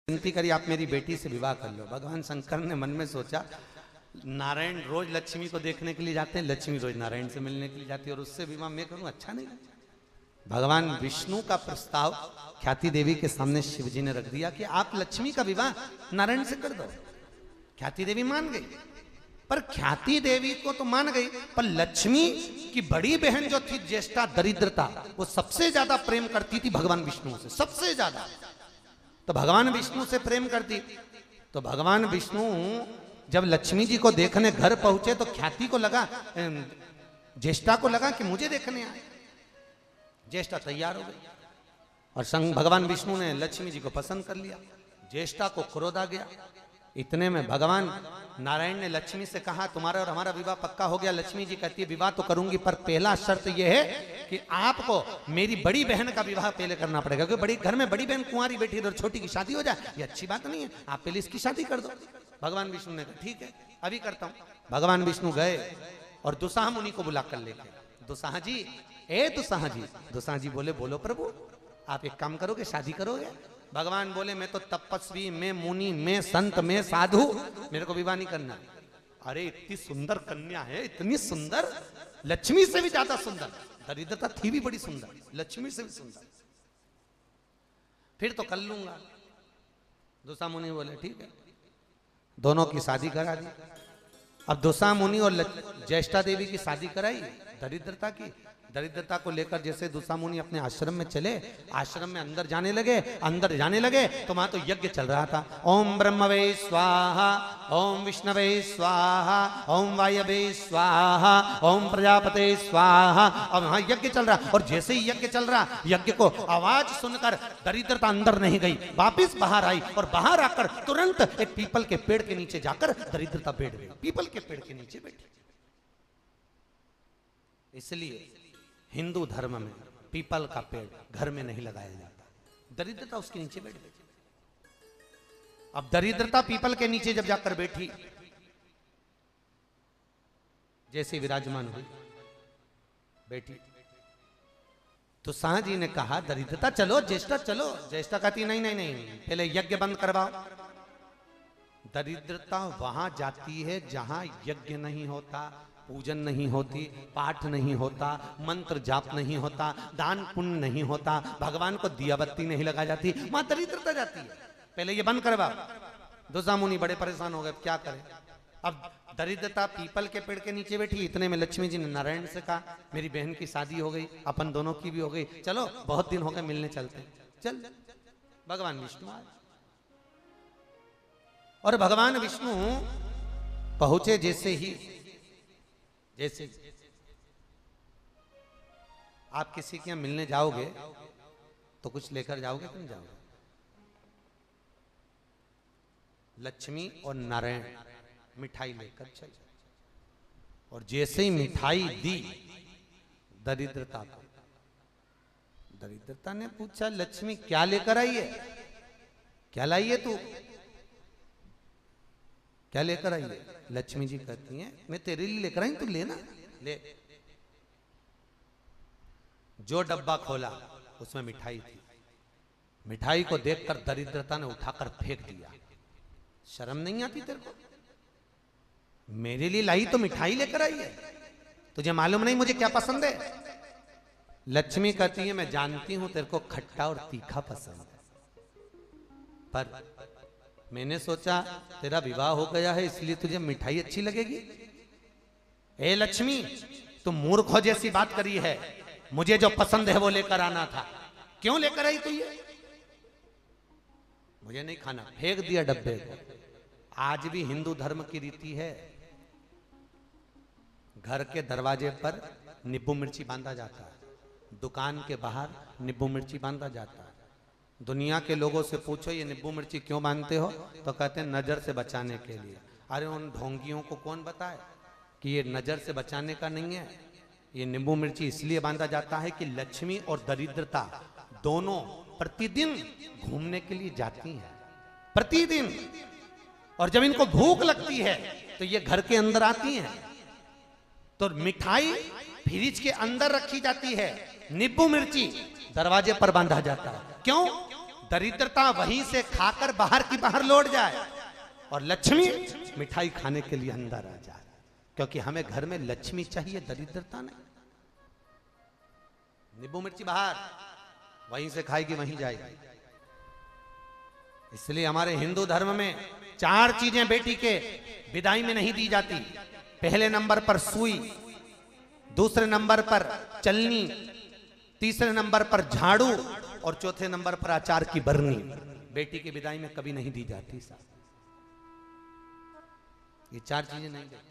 विनती करी आप मेरी बेटी से विवाह कर लो। भगवान शंकर ने मन में सोचा नारायण रोज लक्ष्मी को देखने के लिए जाते हैं, लक्ष्मी रोज नारायण से मिलने के लिए जाती है और उससे विवाह मैं करूं, अच्छा नहीं लगता। भगवान विष्णु का प्रस्ताव ख्याति देवी के सामने शिवजी ने रख दिया कि आप लक्ष्मी का विवाह नारायण से कर दो। ख्याति देवी मान गई, पर ख्याति देवी को तो मान गई, पर लक्ष्मी की बड़ी बहन जो थी ज्येष्ठा दरिद्रता, वो सबसे ज्यादा प्रेम करती थी भगवान विष्णु से, सबसे ज्यादा। तो भगवान विष्णु से प्रेम करती, तो भगवान विष्णु जब लक्ष्मी जी को देखने घर पहुंचे तो ख्याति को लगा, ज्येष्ठा को लगा कि मुझे देखने आए। ज्येष्ठा तैयार हो गई और संग भगवान विष्णु ने लक्ष्मी जी को पसंद कर लिया। ज्येष्ठा को क्रोध आ गया। इतने में भगवान नारायण ने लक्ष्मी से कहा तुम्हारा और हमारा विवाह पक्का हो गया। लक्ष्मी जी कहती है विवाह तो करूंगी, पर पहला शर्त यह है कि आपको मेरी बड़ी बहन का विवाह पहले करना पड़ेगा, क्योंकि बड़ी घर में बड़ी बहन कुंवारी बैठी और छोटी की शादी हो जाए ये अच्छी बात नहीं है, आप पहले इसकी शादी कर दो। भगवान विष्णु ने कहा ठीक है अभी करता हूं। भगवान विष्णु गए और दुसाह मुनि को बुला कर लेके, दुसाह जी, ए दुसाह जी। दुसाह जी बोले बोलो प्रभु, आप एक काम करोगे, शादी करोगे? भगवान बोले मैं तो तपस्वी, मैं मुनि, मैं संत, मैं साधु, मेरे को विवाह नहीं करना। अरे इतनी सुंदर कन्या है, इतनी सुंदर, लक्ष्मी से भी ज्यादा सुंदर, दरिद्रता थी भी बड़ी सुंदर, लक्ष्मी से भी सुंदर, फिर तो कर लूंगा। दुसा मुनि बोले ठीक है, दोनों की शादी करा दी। अब दुसा मुनि और ज्येष्ठा देवी की शादी कराई। दरिद्रता की, दरिद्रता को लेकर जैसे दुसा मुनि अपने आश्रम में चले, आश्रम में अंदर जाने लगे तो वहां तो यज्ञ चल रहा था। ओम ब्रह्मवे स्वाहा, ओम विष्णवे स्वाहा, ओम वायवे स्वाहा, ओम प्रजापते स्वाहा। अब वहां यज्ञ चल रहा, और जैसे ही यज्ञ चल रहा, यज्ञ को आवाज सुनकर दरिद्रता अंदर नहीं गई, वापिस बाहर आई और बाहर आकर तुरंत एक पीपल के पेड़ के नीचे जाकर दरिद्रता बैठ गई, पीपल के पेड़ के नीचे बैठी। इसलिए हिंदू धर्म में पीपल का पेड़ घर में नहीं लगाया जाता, दरिद्रता उसके नीचे बैठ गई। अब दरिद्रता पीपल के नीचे जब जाकर बैठी, जैसे विराजमान हुई बैठी, तो शाह जी ने कहा दरिद्रता चलो, ज्येष्ठा चलो। ज्येष्ठा कहती नहीं नहीं नहीं, पहले यज्ञ बंद करवाओ। दरिद्रता वहां जाती है जहां यज्ञ नहीं होता, पूजन नहीं होती, पाठ नहीं होता, मंत्र जाप नहीं होता, दान पुण्य नहीं होता, भगवान को दिया बत्ती नहीं लगा जाती, वहां दरिद्रता जाती है। पहले ये बंद करवा। दुसा मुनि बड़े परेशान हो गए, क्या करें। अब दरिद्रता पीपल के पेड़ के नीचे बैठी। इतने में लक्ष्मी जी ने नारायण से कहा मेरी बहन की शादी हो गई, अपन दोनों की भी हो गई, चलो बहुत दिन हो गए मिलने चलते। चल भगवान विष्णु आए और भगवान विष्णु पहुंचे। जैसे आप किसी के यहां मिलने जाओगे तो कुछ लेकर जाओगे कि नहीं जाओगे? लक्ष्मी और नारायण मिठाई लेकर चले, और जैसे ही मिठाई दी दरिद्रता को, दरिद्रता ने पूछा लक्ष्मी क्या लेकर आई है, क्या लाई है तू, क्या लेकर आई है? लक्ष्मी जी कहती हैं मैं तेरे लिए लेकर आई, तू लेना ले। जो डब्बा खोला उसमें मिठाई थी। मिठाई को देखकर दरिद्रता ने उठाकर फेंक दिया। शर्म नहीं आती तेरे को? मेरे लिए लाई तो मिठाई लेकर आई है, तुझे मालूम नहीं मुझे क्या पसंद है? लक्ष्मी कहती है मैं जानती हूं तेरे को खट्टा और तीखा पसंद है, पर मैंने सोचा तेरा विवाह हो गया है इसलिए तुझे मिठाई अच्छी लगेगी। ए लक्ष्मी, तुम मूर्ख हो जैसी बात करी है, मुझे जो पसंद है वो लेकर आना था, क्यों लेकर आई तू ये? मुझे नहीं खाना, फेंक दिया डब्बे को। आज भी हिंदू धर्म की रीति है, घर के दरवाजे पर नींबू मिर्ची बांधा जाता है, दुकान के बाहर नींबू मिर्ची बांधा जाता है। दुनिया के लोगों से पूछो ये नींबू मिर्ची क्यों बांधते हो, तो कहते हैं नजर से बचाने के लिए। अरे उन ढोंगियों को कौन बताए कि ये नजर से बचाने का नहीं है, ये नींबू मिर्ची इसलिए बांधा जाता है कि लक्ष्मी और दरिद्रता दोनों प्रतिदिन घूमने के लिए जाती हैं, प्रतिदिन। और जब इनको भूख लगती है तो ये घर के अंदर आती हैं, तो मिठाई फ्रिज के अंदर रखी जाती है, नींबू मिर्ची दरवाजे पर बांधा जाता है। क्यों? दरिद्रता वहीं से खाकर बाहर की बाहर लौट जाए और लक्ष्मी मिठाई खाने के लिए अंदर आ जाए, क्योंकि हमें घर में लक्ष्मी चाहिए, दरिद्रता नहीं। नींबू मिर्ची बाहर, वहीं से खाएगी वहीं जाएगी। इसलिए हमारे हिंदू धर्म में 4 चीजें बेटी के विदाई में नहीं दी जाती। पहले नंबर पर सुई, दूसरे नंबर पर चलनी, तीसरे नंबर पर झाड़ू और चौथे नंबर पर अचार की बरनी। बेटी की विदाई में कभी नहीं दी जाती साहब, ये 4 चीजें नहीं देती।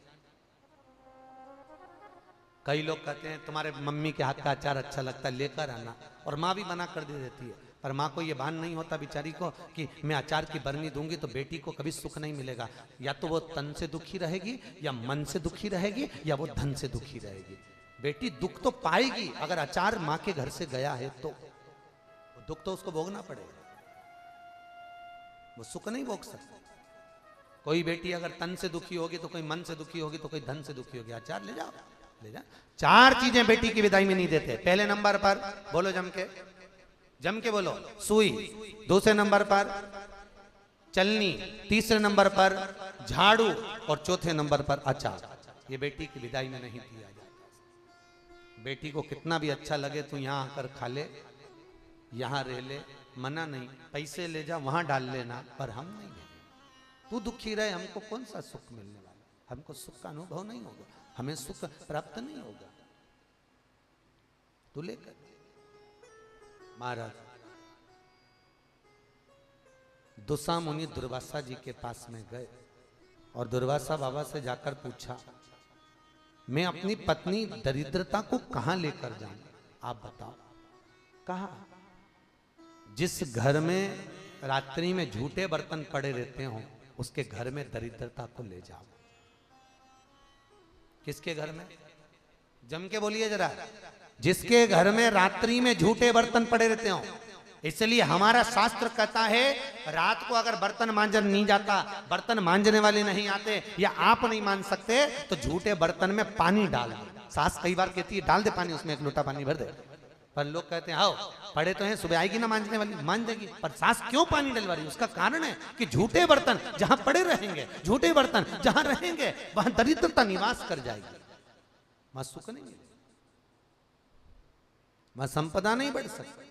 कई लोग कहते हैं तुम्हारे मम्मी के हाथ का अचार अच्छा लगता है, लेकर आना, और माँ भी मना कर दे देती है। पर माँ को ये भान नहीं होता बेचारी को कि मैं अचार की बरनी दूंगी तो बेटी को कभी सुख नहीं मिलेगा। या तो वो तन से दुखी रहेगी, या मन से दुखी रहेगी, या वो धन से दुखी रहेगी। बेटी दुख तो पाएगी, अगर अचार माँ के घर से गया है तो दुख तो उसको भोगना पड़ेगा, वो सुख नहीं भोग सकती। कोई बेटी अगर तन से दुखी होगी तो कोई मन से दुखी होगी तो कोई धन से दुखी होगी। अचार ले जाओ, ले जा। 4 चीजें बेटी की विदाई में नहीं देते। पहले नंबर पर बोलो जम के बोलो, सुई, दूसरे नंबर पर चलनी, तीसरे नंबर पर झाड़ू और चौथे नंबर पर अचार। ये बेटी की विदाई में नहीं दिया जाता। बेटी को कितना भी अच्छा लगे तू यहां आकर खा ले, यहां रह ले, मना नहीं, पैसे ले जा वहां डाल लेना, पर हम नहीं लेंगे। तू दुखी रहे, हमको कौन सा सुख मिलने वाला, हमको सुख का अनुभव नहीं होगा, हमें सुख प्राप्त नहीं होगा। तू लेकर। महाराज दुसा मुनि दुर्वासा जी के पास में गए और दुर्वासा बाबा से जाकर पूछा, मैं अपनी पत्नी दरिद्रता को कहां लेकर जाऊं, आप बताओ। कहा, जिस घर में रात्रि में झूठे बर्तन पड़े रहते हो उसके घर में दरिद्रता को ले जाओ। किसके घर में? जम के बोलिए जरा। जिसके घर में रात्रि में झूठे बर्तन पड़े रहते हो। इसलिए हमारा शास्त्र कहता है रात को अगर बर्तन मांजन नहीं जाता, बर्तन मांजने वाले नहीं आते, या आप नहीं मान सकते, तो झूठे बर्तन में पानी डाल दे। सास कई बार कहती है डाल दे पानी, उसमें 1 लोटा पानी भर दे। पर लोग कहते हैं आओ पड़े तो हैं, सुबह आएगी ना मांजने वाली, मांज देगी। पर सास क्यों पानी डलवा रही है? उसका कारण है कि झूठे बर्तन जहां पड़े रहेंगे, झूठे बर्तन जहां रहेंगे वहां दरिद्रता निवास कर जाएगी, वहां सुख नहीं मिलेगा, वहां संपदा नहीं बढ़ सकती,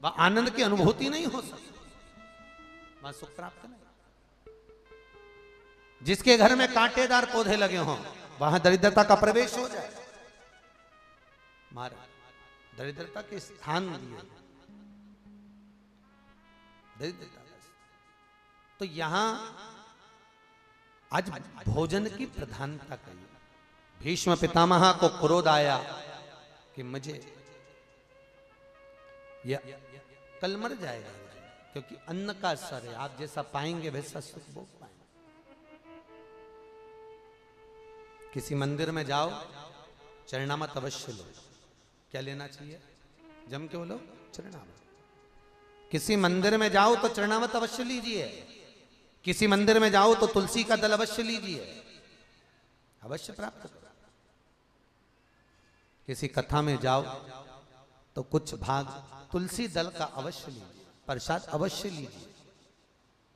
वहां आनंद की अनुभूति नहीं हो सकती, वहां सुख प्राप्त नहीं। जिसके घर में कांटेदार पौधे लगे हों वहां दरिद्रता का प्रवेश हो जाए। महाराज दरिद्रता के स्थान दिए, दरिद्रता। तो यहां आज भोजन की प्रधानता कही। भीष्म पितामह को क्रोध आया कि मुझे कल मर जाएगा, क्योंकि अन्न का असर है, आप जैसा पाएंगे वैसा सुख भोग पाएंगे। किसी मंदिर में जाओ, चरणामत अवश्य लो। क्या लेना चाहिए? जम के बोलो, चरणामत। किसी मंदिर में जाओ तो चरणामत अवश्य लीजिए। किसी मंदिर में जाओ तो तुलसी का दल अवश्य लीजिए, अवश्य प्राप्त करो। किसी कथा में जाओ तो कुछ भाग तुलसी दल का अवश्य लीजिए, प्रसाद अवश्य लीजिए।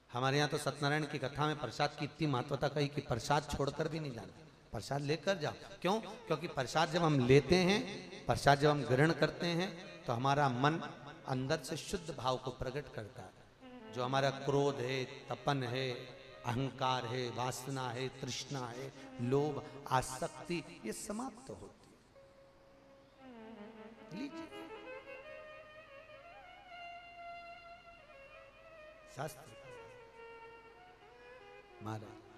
हमारे यहाँ तो सत्यनारायण की कथा में प्रसाद की इतनी महत्वता कही कि प्रसाद छोड़कर भी नहीं जाना, प्रसाद लेकर जाओ। क्यों? क्योंकि प्रसाद जब हम लेते हैं, प्रसाद जब हम ग्रहण करते हैं तो हमारा मन अंदर से शुद्ध भाव को प्रकट करता है। जो हमारा क्रोध है, तपन है, अहंकार है, वासना है, तृष्णा है, लोभ, आसक्ति, ये समाप्त होती है। लीजिए। शास्त्र महाराज